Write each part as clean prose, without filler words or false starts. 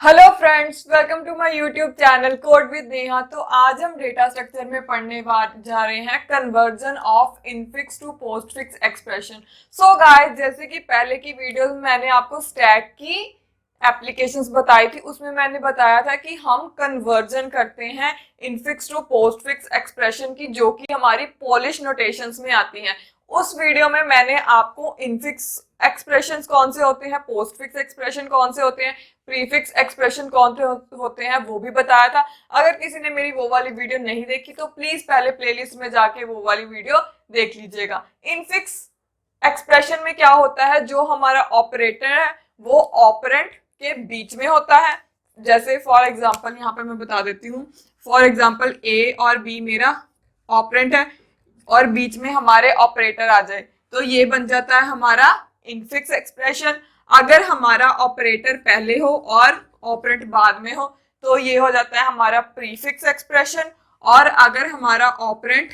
Hello friends, welcome to my YouTube channel code with Neha. तो आज हम डेटा स्ट्रक्चर में पढ़ने जा रहे हैं conversion of infix to postfix expression. So guys, जैसे कि पहले की वीडियोस में मैंने आपको स्टैक की एप्लीकेशंस बताई थी, उसमें मैंने बताया था कि हम कन्वर्जन करते हैं इनफिक्स टू पोस्टफिक्स एक्सप्रेशन की, जो कि हमारी पोलिश नोटेशंस में आती हैं। उस वीडियो में मैंने आपको इनफिक्स एक्सप्रेशंस कौन से होते हैं, पोस्टफिक्स एक्सप्रेशन कौन से होते हैं, प्रीफिक्स एक्सप्रेशन कौन से होते हैं वो भी बताया था। अगर किसी ने मेरी वो वाली वीडियो नहीं देखी तो प्लीज पहले प्लेलिस्ट में जाके वो वाली वीडियो देख लीजिएगा। इनफिक्स एक्सप्रेशन में क्या होता है, जो हमारा ऑपरेटर है वो ऑपरेंट के बीच में होता है। जैसे फॉर एग्जांपल यहाँ पे मैं बता देती हूँ, फॉर एग्जांपल ए और बी मेरा ऑपरेंट है और बीच में हमारे ऑपरेटर आ जाए तो ये बन जाता है हमारा इनफिक्स एक्सप्रेशन। अगर हमारा ऑपरेटर पहले हो और ऑपरेंट बाद में हो तो ये हो जाता है हमारा प्रीफिक्स एक्सप्रेशन, और अगर हमारा ऑपरेंट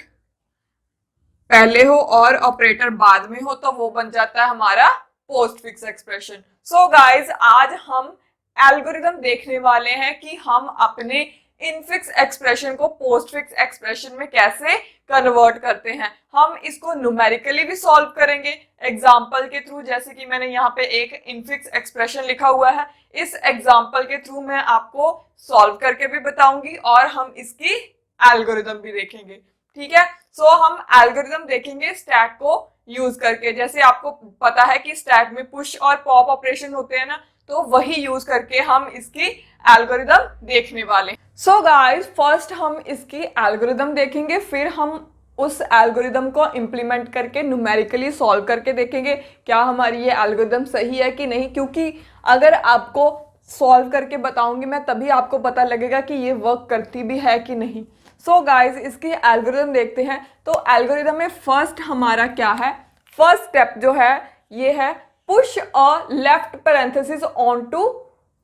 पहले हो और ऑपरेटर बाद में हो तो वो बन जाता है हमारा पोस्टफिक्स एक्सप्रेशन। सो गाइज, आज हम एल्गोरिदम देखने वाले हैं कि हम अपने इनफिक्स एक्सप्रेशन को पोस्टफिक्स एक्सप्रेशन में कैसे कन्वर्ट करते हैं। हम इसको न्यूमेरिकली भी सॉल्व करेंगे एग्जांपल के थ्रू, जैसे कि मैंने यहाँ पे एक इनफिक्स एक्सप्रेशन लिखा हुआ है। इस एग्जांपल के थ्रू मैं आपको सॉल्व करके भी बताऊंगी और हम इसकी एल्गोरिदम भी देखेंगे। ठीक है, सो हम एल्गोरिदम देखेंगे स्टैक को यूज करके। जैसे आपको पता है कि स्टैक में पुश और पॉप ऑपरेशन होते हैं ना, तो वही यूज करके हम इसकी एल्गोरिदम देखने वाले। सो गाइस, फर्स्ट हम इसकी एल्गोरिदम देखेंगे, फिर हम उस एल्गोरिदम को इम्प्लीमेंट करके न्यूमेरिकली सॉल्व करके देखेंगे क्या हमारी ये एल्गोरिदम सही है कि नहीं। क्योंकि अगर आपको सॉल्व करके बताऊंगी मैं, तभी आपको पता लगेगा कि ये वर्क करती भी है कि नहीं। सो गाइस, इसकी एल्गोरिदम देखते हैं। तो एल्गोरिदम में फर्स्ट हमारा क्या है, फर्स्ट स्टेप जो है ये है push a left parenthesis on to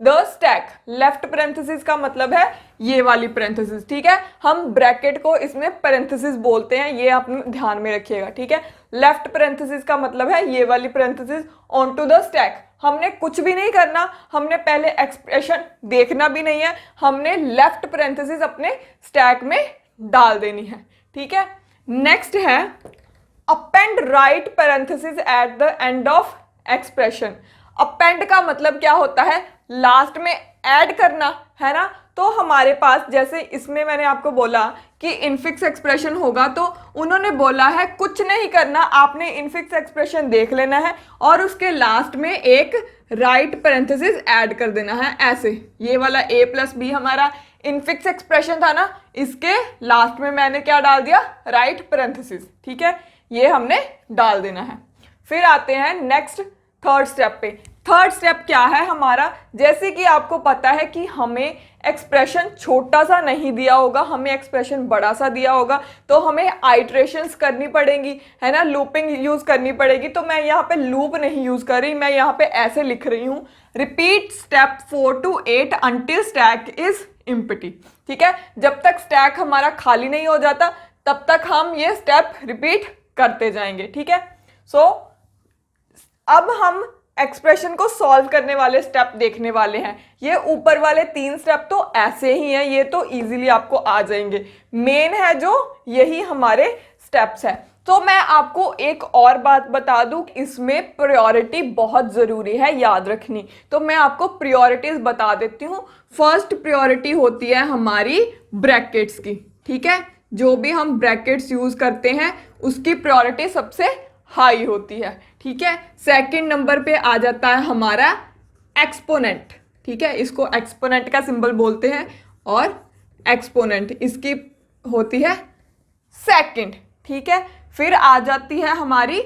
the stack. Left parenthesis का मतलब है ये वाली पैरेंथेसिस, ठीक है। हम ब्रैकेट को इसमें पैरेंथेसिस बोलते हैं, ये आप ध्यान में रखिएगा, ठीक है। लेफ्ट पैरेंथेसिस का मतलब है ये वाली parenthesis on to the stack. हमने कुछ भी नहीं करना, हमने पहले एक्सप्रेशन देखना भी नहीं है, हमने लेफ्ट पैरेंथेसिस अपने स्टैक में डाल देनी है, ठीक है। नेक्स्ट है append right parenthesis at the end of expression. Append का मतलब क्या होता है, लास्ट में ऐड करना, है ना। तो हमारे पास जैसे इसमें मैंने आपको बोला कि इनफिक्स एक्सप्रेशन होगा, तो उन्होंने बोला है कुछ नहीं करना, आपने इनफिक्स एक्सप्रेशन देख लेना है और उसके लास्ट में एक राइट पैरेंथेसिस ऐड कर देना है। ऐसे ये वाला a प्लस बी हमारा इनफिक्स एक्सप्रेशन था ना, इसके लास्ट में मैंने क्या डाल दिया, राइट पैरेंथेसिस, ठीक है। ये हमने डाल देना है। फिर आते हैं नेक्स्ट थर्ड स्टेप पे। थर्ड स्टेप क्या है हमारा, जैसे कि आपको पता है कि हमें एक्सप्रेशन छोटा सा नहीं दिया होगा, हमें एक्सप्रेशन बड़ा सा दिया होगा, तो हमें आइट्रेशंस करनी पड़ेंगी, है ना, लूपिंग यूज करनी पड़ेगी। तो मैं यहाँ पे लूप नहीं यूज कर रही, मैं यहाँ पे ऐसे लिख रही हूँ, repeat step 4 to 8 until stack is empty, ठीक है। जब तक स्टैक हमारा खाली नहीं हो जाता तब तक हम ये स्टेप रिपीट करते जाएंगे, ठीक है। सो अब हम एक्सप्रेशन को सॉल्व करने वाले स्टेप देखने वाले हैं। ये ऊपर वाले 3 स्टेप तो ऐसे ही हैं, ये तो इजीली आपको आ जाएंगे। मेन है जो यही हमारे स्टेप्स हैं। तो मैं आपको एक और बात बता दूं, इसमें प्रायोरिटी बहुत ज़रूरी है याद रखनी। तो मैं आपको प्रायोरिटीज बता देती हूँ। फर्स्ट प्रायोरिटी होती है हमारी ब्रैकेट्स की, ठीक है। जो भी हम ब्रैकेट्स यूज़ करते हैं उसकी प्रायोरिटी सबसे हाई होती है, ठीक है। सेकंड नंबर पे आ जाता है हमारा एक्सपोनेंट, ठीक है। इसको एक्सपोनेंट का सिंबल बोलते हैं और एक्सपोनेंट इसकी होती है सेकंड, ठीक है। फिर आ जाती है हमारी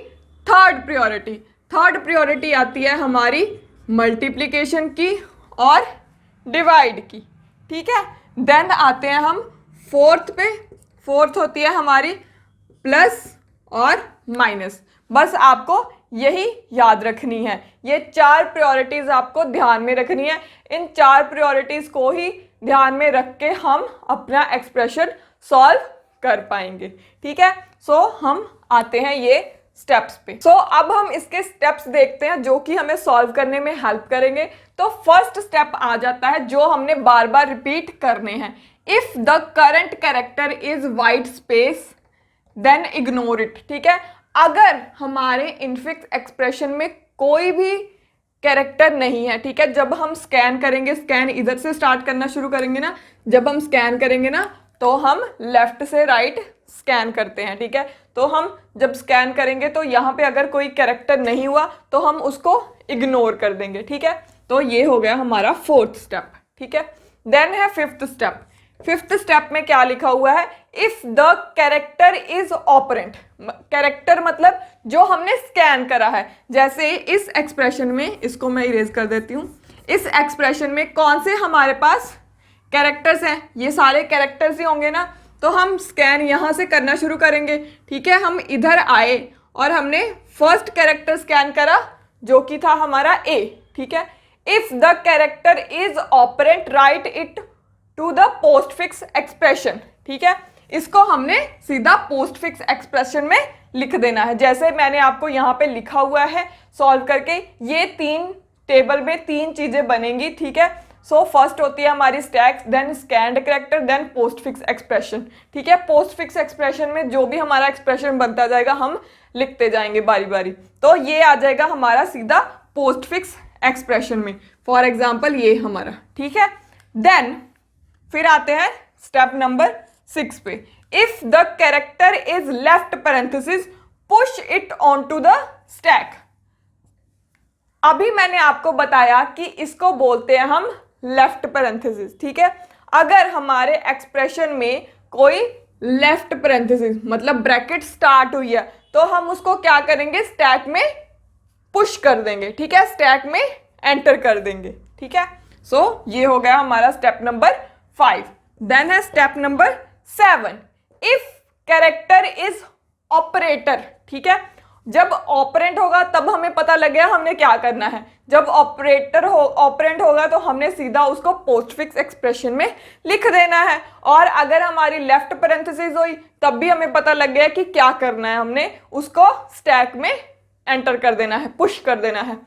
थर्ड प्रायोरिटी। थर्ड प्रायोरिटी आती है हमारी मल्टीप्लिकेशन की और डिवाइड की, ठीक है। देन आते हैं हम फोर्थ पे। फोर्थ होती है हमारी प्लस और माइनस। बस आपको यही याद रखनी है, ये 4 प्रायोरिटीज आपको ध्यान में रखनी है। इन 4 प्रायोरिटीज को ही ध्यान में रख के हम अपना एक्सप्रेशन सॉल्व कर पाएंगे, ठीक है। सो हम आते हैं ये स्टेप्स पे। सो अब हम इसके स्टेप्स देखते हैं जो कि हमें सॉल्व करने में हेल्प करेंगे। तो फर्स्ट स्टेप आ जाता है जो हमने बार बार रिपीट करने हैं। If the current character is white space then ignore it. ठीक है, अगर हमारे इनफिक्स एक्सप्रेशन में कोई भी कैरेक्टर नहीं है, ठीक है, जब हम स्कैन करेंगे, स्कैन इधर से स्टार्ट करना शुरू करेंगे ना, जब हम स्कैन करेंगे ना तो हम लेफ्ट से राइट स्कैन करते हैं। ठीक है, तो हम जब स्कैन करेंगे तो यहाँ पे अगर कोई कैरेक्टर नहीं हुआ तो हम उसको इग्नोर कर देंगे। ठीक है, तो ये हो गया हमारा फोर्थ स्टेप। ठीक है, देन है फिफ्थ स्टेप। फिफ्थ स्टेप में क्या लिखा हुआ है? If the character is operand. Character मतलब जो हमने स्कैन करा है। जैसे इस एक्सप्रेशन में, इसको मैं इरेज कर देती हूँ, इस एक्सप्रेशन में कौन से हमारे पास कैरेक्टर्स हैं? ये सारे कैरेक्टर्स ही होंगे ना। तो हम स्कैन यहाँ से करना शुरू करेंगे। ठीक है, हम इधर आए और हमने फर्स्ट कैरेक्टर स्कैन करा जो कि था हमारा ए। ठीक है, if the character is operand write it to the postfix expression. ठीक है, इसको हमने सीधा पोस्टफिक्स एक्सप्रेशन में लिख देना है। जैसे मैंने आपको यहाँ पे लिखा हुआ है सॉल्व करके, ये तीन टेबल में तीन चीजें बनेंगी। ठीक है, सो फर्स्ट होती है हमारी stack, then scanned character, then postfix expression. ठीक है, पोस्टफिक्स एक्सप्रेशन में जो भी हमारा एक्सप्रेशन बनता जाएगा हम लिखते जाएंगे बारी बारी। तो ये आ जाएगा हमारा सीधा पोस्टफिक्स एक्सप्रेशन में। फॉर एग्जाम्पल ये हमारा। ठीक है, देन फिर आते हैं स्टेप नंबर 6 पे। If the character is left parenthesis push it on to the stack. अभी मैंने आपको बताया कि इसको बोलते हैं हम लेफ्ट पैरेंथेसिस। ठीक है, अगर हमारे एक्सप्रेशन में कोई लेफ्ट पैरेंथेसिस मतलब ब्रैकेट स्टार्ट हुई है तो हम उसको क्या करेंगे? स्टैक में पुश कर देंगे। ठीक है, स्टैक में एंटर कर देंगे। ठीक है, सो ये हो गया हमारा स्टेप नंबर 5। देन है step number 7। If character is operator. ठीक है, जब ऑपरेंट होगा तब हमें पता लग गया हमने क्या करना है। जब ऑपरेंट होगा तो हमने सीधा उसको पोस्टफिक्स एक्सप्रेशन में लिख देना है। और अगर हमारी लेफ्ट पैरेंथेसिस हुई तब भी हमें पता लग गया कि क्या करना है, हमने उसको स्टैक में एंटर कर देना है, पुश कर देना है।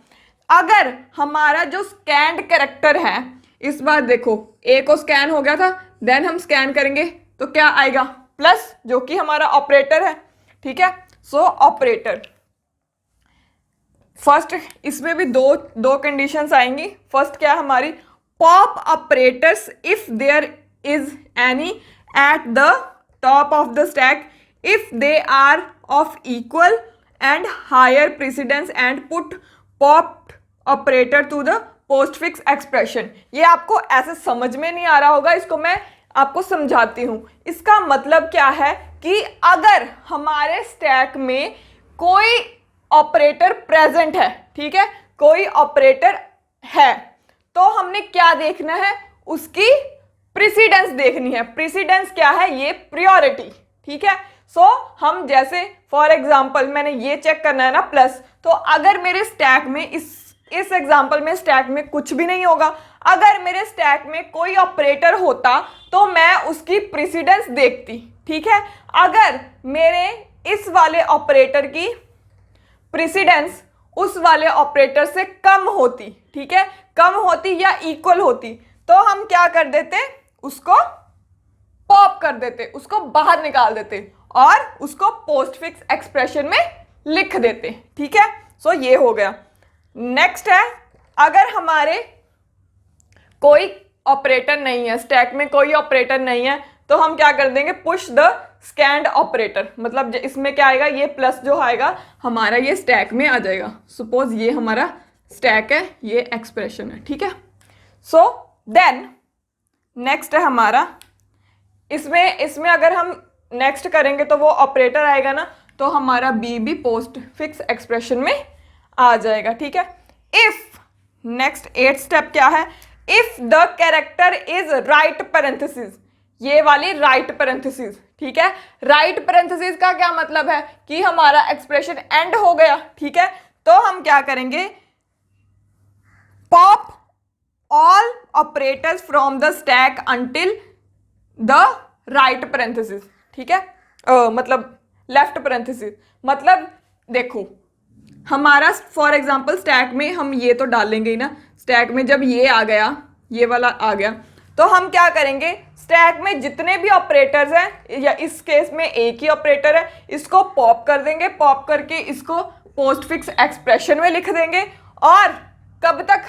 अगर हमारा जो स्कैन्ड कैरेक्टर है, इस बार देखो ए को स्कैन हो गया था, देन हम स्कैन करेंगे तो क्या आएगा? प्लस, जो कि हमारा ऑपरेटर है। ठीक है, सो ऑपरेटर फर्स्ट, इसमें भी दो कंडीशंस आएंगी। फर्स्ट क्या हमारी? Pop operators if there is any at the top of the stack if they are of equal and higher precedence and put pop operator to the postfix expression. ये आपको ऐसे समझ में नहीं आ रहा होगा, इसको मैं आपको समझाती हूं। इसका मतलब क्या है कि अगर हमारे स्टैक में कोई ऑपरेटर प्रेजेंट है, ठीक है, कोई ऑपरेटर है, तो हमने क्या देखना है? उसकी प्रेसिडेंस देखनी है। प्रेसिडेंस क्या है? ये प्रायोरिटी। ठीक है, सो हम जैसे फॉर एग्जांपल मैंने ये चेक करना है ना प्लस, तो अगर मेरे स्टैक में इस एग्जांपल में स्टैक में कुछ भी नहीं होगा, अगर मेरे स्टैक में कोई ऑपरेटर होता तो मैं उसकी प्रेसिडेंस देखती। ठीक है, अगर मेरे इस वाले ऑपरेटर की प्रेसिडेंस उस वाले ऑपरेटर से कम होती, ठीक है, कम होती या इक्वल होती, तो हम क्या कर देते? उसको पॉप कर देते, उसको बाहर निकाल देते और उसको पोस्टफिक्स एक्सप्रेशन में लिख देते। ठीक है, सो ये हो गया। नेक्स्ट है, अगर हमारे कोई ऑपरेटर नहीं है, स्टैक में कोई ऑपरेटर नहीं है, तो हम क्या कर देंगे? Push the scanned operator. मतलब इसमें क्या आएगा? ये प्लस जो आएगा हमारा ये स्टैक में आ जाएगा। सपोज ये हमारा स्टैक है, ये एक्सप्रेशन है। ठीक है, सो देन नेक्स्ट है हमारा, इसमें अगर हम नेक्स्ट करेंगे तो वो ऑपरेटर आएगा ना, तो हमारा बी भी पोस्ट फिक्स एक्सप्रेशन में आ जाएगा। ठीक है, इफ नेक्स्ट 8th स्टेप क्या है? If the character is right parenthesis, ये वाली राइट पैरेंथेसिस। ठीक है, राइट पैरेंथेसिस का क्या मतलब है? कि हमारा एक्सप्रेशन एंड हो गया। ठीक है, तो हम क्या करेंगे? Pop all operators from the stack until the right parenthesis. ठीक है, मतलब लेफ्ट पैरेंथेसिस, मतलब देखो हमारा फॉर एग्जांपल स्टैक में हम ये तो डालेंगे ही ना, स्टैक में जब ये आ गया, ये वाला आ गया, तो हम क्या करेंगे, स्टैक में जितने भी ऑपरेटर्स हैं, या इस केस में एक ही ऑपरेटर है, इसको पॉप कर देंगे, पॉप करके इसको पोस्टफिक्स एक्सप्रेशन में लिख देंगे। और कब तक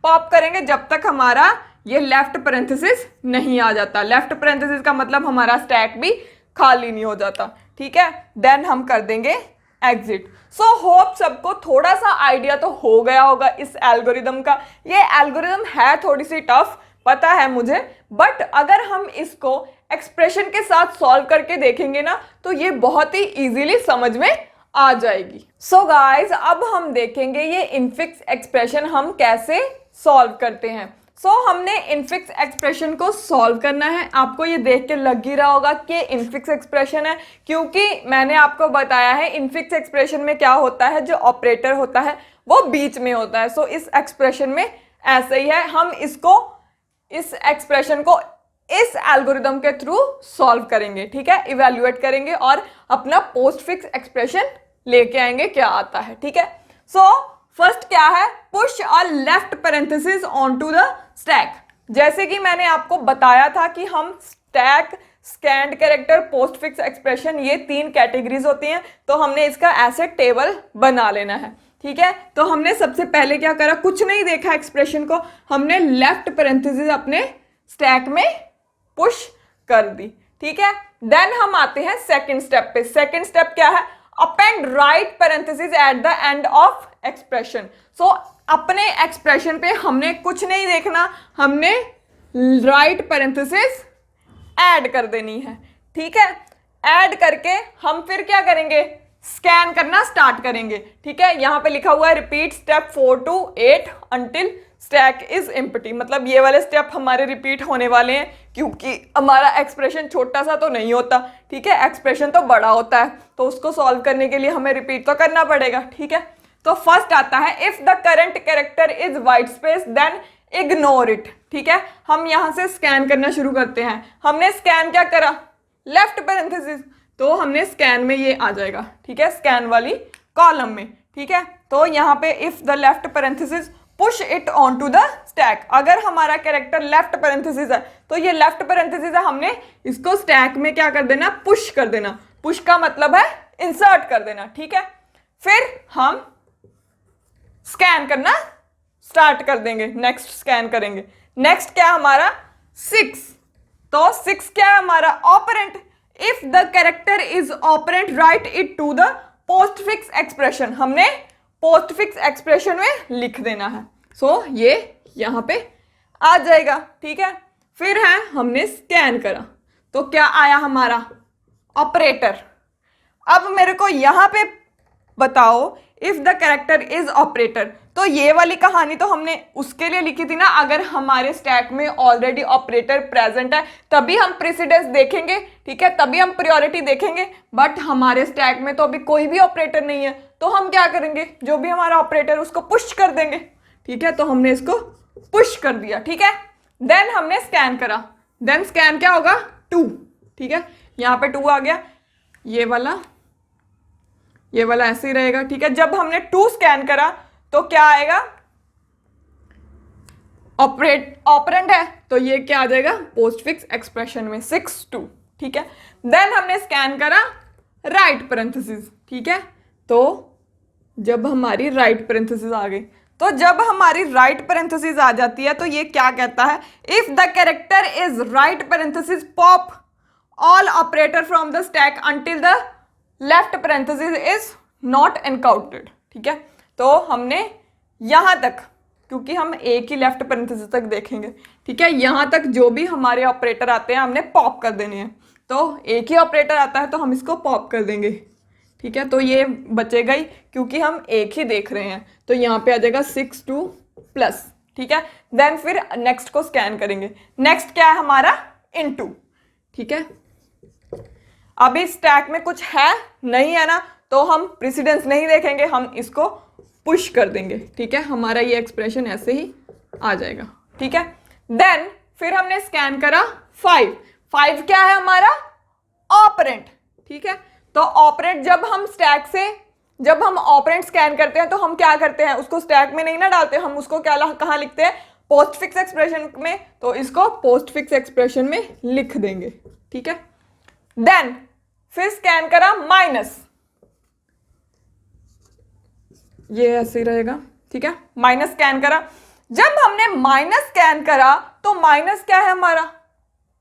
पॉप करेंगे, जब तक हमारा ये लेफ्ट पैरेंथेसिस नहीं आ जाता। लेफ्ट पैरेंथेसिस का मतलब हमारा स्टैक भी खाली नहीं हो जाता, ठीक है। देन हम कर देंगे एग्जिट। सो होप सबको थोड़ा सा आइडिया तो हो गया होगा इस एल्गोरिदम का। ये एल्गोरिदम है थोड़ी सी टफ, पता है मुझे, बट अगर हम इसको एक्सप्रेशन के साथ सॉल्व करके देखेंगे ना, तो ये बहुत ही इजीली समझ में आ जाएगी। सो गाइस, अब हम देखेंगे ये इनफिक्स एक्सप्रेशन हम कैसे सॉल्व करते हैं। हमने इनफिक्स एक्सप्रेशन को सॉल्व करना है। आपको ये देख के लग ही रहा होगा कि इनफिक्स एक्सप्रेशन है, क्योंकि मैंने आपको बताया है इनफिक्स एक्सप्रेशन में क्या होता है, जो ऑपरेटर होता है वो बीच में होता है। इस एक्सप्रेशन में ऐसे ही है, हम इस एक्सप्रेशन को इस एल्गोरिदम के थ्रू सॉल्व करेंगे, ठीक है, इवैल्यूएट करेंगे और अपना पोस्टफिक्स एक्सप्रेशन लेके आएंगे क्या आता है, ठीक है। फर्स्ट क्या है, push a left parenthesis onto the stack. जैसे कि मैंने आपको बताया था कि हम stack, scanned character, postfix expression, ये 3 कैटेगरीज होती हैं, तो हमने इसका ऐसे टेबल बना लेना है, ठीक है। तो हमने सबसे पहले क्या करा, कुछ नहीं देखा एक्सप्रेशन को, हमने लेफ्ट पैरेंथेसिस अपने स्टैक में पुश कर दी, ठीक है। देन हम आते हैं सेकंड स्टेप पे। सेकंड स्टेप क्या है, append right parenthesis at the end of expression. अपने एक्सप्रेशन पे हमने कुछ नहीं देखना, हमने राइट पैरेंथेसिस ऐड कर देनी है, ठीक है। ऐड करके हम फिर क्या करेंगे, स्कैन करना स्टार्ट करेंगे, ठीक है। यहां पे लिखा हुआ है repeat step 4 to 8 until stack is empty, मतलब ये वाले स्टेप हमारे रिपीट होने वाले हैं, क्योंकि हमारा एक्सप्रेशन छोटा सा तो नहीं होता, ठीक है, एक्सप्रेशन तो बड़ा होता है, तो उसको सॉल्व करने के लिए हमें रिपीट तो करना पड़ेगा, ठीक है। तो फर्स्ट आता है, if the current character is white space then ignore it, ठीक है। हम यहां से स्कैन करना शुरू करते हैं। हमने स्कैन क्या करा, लेफ्ट पैरेंथेसिस, तो हमने स्कैन में ये आ जाएगा, ठीक है, स्कैन वाली कॉलम में, ठीक है। तो यहाँ पे if the left parenthesis push it on to the stack, अगर हमारा कैरेक्टर लेफ्ट पैरेंथेसिस है तो ये लेफ्ट पैरेंथेसिस है, हमने इसको स्टैक में क्या कर देना, पुश कर देना। पुश का मतलब है इंसर्ट कर देना, ठीक है। फिर हम स्कैन करना स्टार्ट कर देंगे, नेक्स्ट स्कैन करेंगे। नेक्स्ट क्या हमारा 6, तो 6 क्या है हमारा, operand. If the character is operand write it to the postfix expression, हमने पोस्टफिक्स एक्सप्रेशन में लिख देना है। ये यहां पे आ जाएगा, ठीक है। फिर है हमने स्कैन करा, तो क्या आया हमारा, ऑपरेटर। अब मेरे को यहां पे बताओ, if the character is operator, तो ये वाली कहानी तो हमने उसके लिए लिखी थी ना, अगर हमारे स्टैक में ऑलरेडी ऑपरेटर प्रेजेंट है तभी हम प्रेसिडेंस देखेंगे, ठीक है, तभी हम प्रायोरिटी देखेंगे। बट हमारे स्टैक में तो अभी कोई भी ऑपरेटर नहीं है, तो हम क्या करेंगे, जो भी हमारा ऑपरेटर उसको पुश कर देंगे, ठीक है। तो हमने इसको पुश कर दिया, ठीक है। देन हमने स्कैन करा, देन स्कैन क्या होगा, 2, ठीक है, यहाँ पे 2 आ गया, ये वाला ऐसे ही रहेगा, ठीक है। जब हमने 2 स्कैन करा तो क्या आएगा, ऑपरेंट है, तो ये क्या आ जाएगा, पोस्टफिक्स एक्सप्रेशन में 6 2, ठीक है। देन हमने स्कैन करा राइट पैरेंथेसिस, ठीक है। तो जब हमारी राइट पैरेंथेसिस आ गई, तो जब हमारी राइट पैरेंथेसिस आ जाती है तो ये क्या कहता है, if the character is right parenthesis pop all operator from the stack until the left parenthesis is not encountered, ठीक है। तो हमने यहां तक, क्योंकि हम एक ही लेफ्ट पैरेंथेसिस तक देखेंगे, ठीक है, यहां तक जो भी हमारे ऑपरेटर आते हैं हमने पॉप कर देने हैं। तो एक ही ऑपरेटर आता है तो हम इसको पॉप कर देंगे, ठीक है। तो ये बचेगा ही, क्योंकि हम एक ही देख रहे हैं, तो यहाँ पे आ जाएगा 6 2 प्लस, ठीक है। देन फिर नेक्स्ट को स्कैन करेंगे। नेक्स्ट क्या है हमारा, इनटू, ठीक है। अभी स्टैक में कुछ है नहीं है ना, तो हम प्रेसिडेंस नहीं देखेंगे, हम इसको पुश कर देंगे, ठीक है। हमारा ये एक्सप्रेशन ऐसे ही आ जाएगा, ठीक है। देन फिर हमने स्कैन करा 5 क्या है हमारा, ऑपरेंट, ठीक है। तो ऑपरेंट जब हम स्टैक से जब हम ऑपरेंड स्कैन करते हैं तो हम क्या करते हैं, उसको स्टैक में नहीं ना डालते, हम उसको क्या कहाँ लिखते हैं, पोस्ट फिक्स एक्सप्रेशन में। तो इसको पोस्ट फिक्स एक्सप्रेशन में लिख देंगे, ठीक है। देन फिर स्कैन करा माइनस, ये ऐसे ही रहेगा, ठीक है। माइनस स्कैन करा, जब हमने माइनस स्कैन करा तो माइनस क्या है हमारा,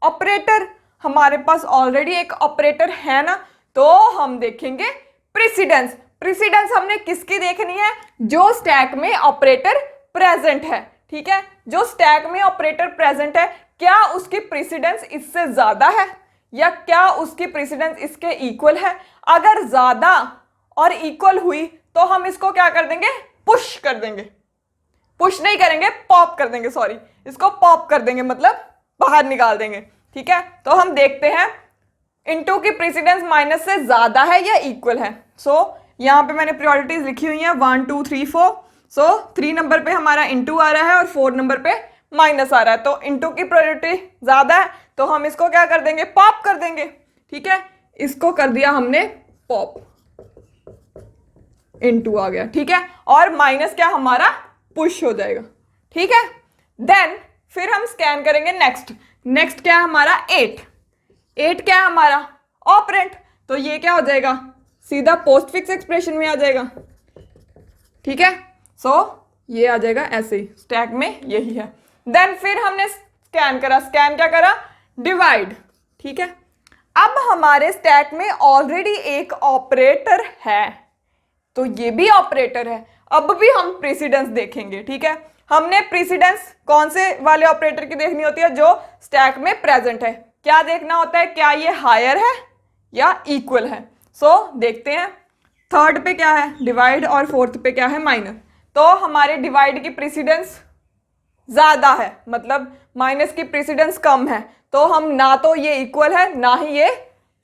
ऑपरेटर, हमारे पास ऑलरेडी एक ऑपरेटर है ना, तो हम देखेंगे प्रेसिडेंस। प्रेसिडेंस हमने किसकी देखनी है, जो स्टैक में ऑपरेटर प्रेजेंट है, ठीक है। जो स्टैक में ऑपरेटर प्रेजेंट है, क्या उसकी प्रेसिडेंस इससे ज्यादा है या क्या उसकी प्रेसिडेंस इसके इक्वल है। अगर ज्यादा और इक्वल हुई तो हम इसको क्या कर देंगे, पुश कर देंगे, पुश नहीं करेंगे, पॉप कर देंगे, सॉरी, इसको पॉप कर देंगे, मतलब बाहर निकाल देंगे, ठीक है। तो हम देखते हैं इनटू की प्रेसिडेंस माइनस से ज्यादा है या इक्वल है। सो यहाँ पे मैंने प्रायोरिटीज लिखी हुई है 1 2 3 4। सो 3 नंबर पे हमारा इनटू आ रहा है और 4 नंबर पे माइनस आ रहा है, तो इनटू की प्रायोरिटी ज्यादा है तो हम इसको क्या कर देंगे, पॉप कर देंगे, ठीक है। इसको कर दिया हमने पॉप, इनटू आ गया, ठीक है, और माइनस क्या हमारा पुश हो जाएगा, ठीक है। देन फिर हम स्कैन करेंगे नेक्स्ट। नेक्स्ट क्या है हमारा 8। 8 क्या है हमारा ऑपरेंट, तो ये क्या हो जाएगा, सीधा पोस्ट फिक्स एक्सप्रेशन में आ जाएगा, ठीक है। सो ये आ जाएगा ऐसे ही, स्टैक में यही है। देन फिर हमने स्कैन करा, स्कैन क्या करा, डिवाइड, ठीक है। अब हमारे स्टैक में ऑलरेडी एक ऑपरेटर है, तो ये भी ऑपरेटर है। अब भी हम प्रेसिडेंस देखेंगे, ठीक है। हमने प्रेसिडेंस कौन से वाले ऑपरेटर की देखनी होती है, जो स्टैक में प्रेजेंट है। क्या देखना होता है, क्या ये हायर है या इक्वल है। सो देखते हैं, थर्ड पे क्या है डिवाइड और फोर्थ पे क्या है माइनस। तो हमारे डिवाइड की प्रेसिडेंस ज्यादा है, मतलब माइनस की प्रेसिडेंस कम है, तो हम ना तो ये इक्वल है ना ही ये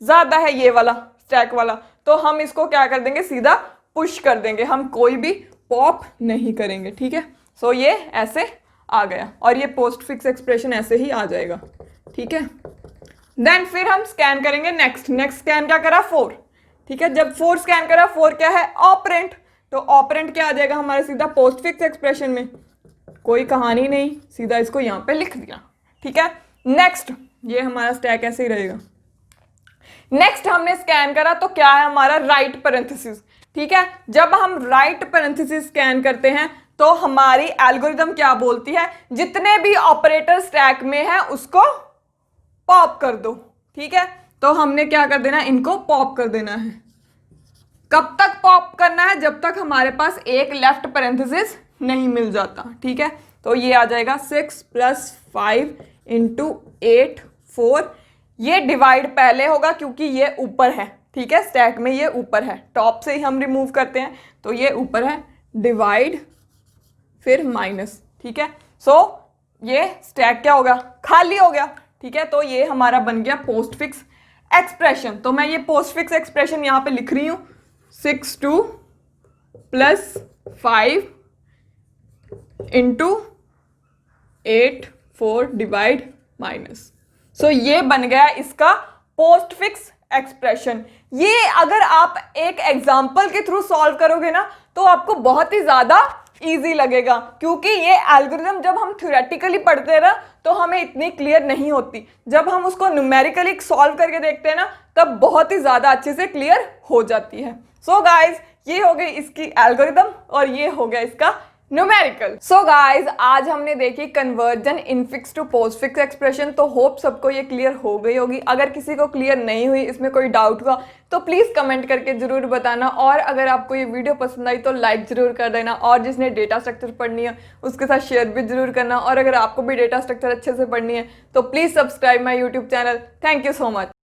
ज्यादा है, ये वाला स्टैक वाला, तो हम इसको क्या कर देंगे, सीधा पुश कर देंगे, हम कोई भी पॉप नहीं करेंगे, ठीक है। सो ये ऐसे आ गया और ये पोस्ट फिक्स एक्सप्रेशन ऐसे ही आ जाएगा, ठीक है। देन फिर हम स्कैन करेंगे नेक्स्ट। नेक्स्ट स्कैन क्या करा 4, ठीक है। जब 4 स्कैन करा, 4 क्या है ऑपरेंट, तो ऑपरेंट क्या आ जाएगा हमारे सीधा पोस्ट फिक्स एक्सप्रेशन में, कोई कहानी नहीं, सीधा इसको यहाँ पे लिख दिया, ठीक है। नेक्स्ट ये हमारा स्टैक ऐसे ही रहेगा। नेक्स्ट हमने स्कैन करा तो क्या है हमारा राइट पैरेंथेसिस, ठीक है। जब हम राइट पैरेंथेसिस स्कैन करते हैं तो हमारी एल्गोरिदम क्या बोलती है, जितने भी ऑपरेटर स्टैक में है उसको पॉप कर दो, ठीक है। तो हमने क्या कर देना, इनको पॉप कर देना है। कब तक पॉप करना है, जब तक हमारे पास एक लेफ्ट पैरेंथेसिस नहीं मिल जाता, ठीक है। तो ये आ जाएगा 6 + 5 × 8 4। ये डिवाइड पहले होगा क्योंकि ये ऊपर है, ठीक है, स्टैक में ये ऊपर है, टॉप से ही हम रिमूव करते हैं, तो ये ऊपर है, डिवाइड फिर माइनस, ठीक है। सो ये स्टैक क्या होगा, खाली हो गया, ठीक है। तो ये हमारा बन गया पोस्ट फिक्स एक्सप्रेशन। तो मैं ये पोस्ट फिक्स एक्सप्रेशन यहाँ पे लिख रही हूँ 6 2 + 5 × 8 4 डिवाइड माइनस। सो ये बन गया इसका पोस्ट फिक्स एक्सप्रेशन। ये अगर आप एक एग्जाम्पल के थ्रू सॉल्व करोगे ना तो आपको बहुत ही ज्यादा इजी लगेगा, क्योंकि ये एल्गोरिथम जब हम थ्योरेटिकली पढ़ते हैं ना तो हमें इतनी क्लियर नहीं होती, जब हम उसको न्यूमेरिकली सॉल्व करके देखते हैं ना तब बहुत ही ज्यादा अच्छे से क्लियर हो जाती है। सो गाइज ये हो गई इसकी एल्गोरिथम और ये हो गया इसका न्यूमेरिकल। सो गाइज आज हमने देखी conversion infix to postfix expression. तो होप सबको ये क्लियर हो गई होगी। अगर किसी को क्लियर नहीं हुई, इसमें कोई डाउट हुआ तो प्लीज कमेंट करके जरूर बताना, और अगर आपको ये वीडियो पसंद आई तो लाइक जरूर कर देना, और जिसने डेटा स्ट्रक्चर पढ़नी है उसके साथ शेयर भी जरूर करना, और अगर आपको भी डेटा स्ट्रक्चर अच्छे से पढ़नी है तो please subscribe my YouTube channel. Thank you so much.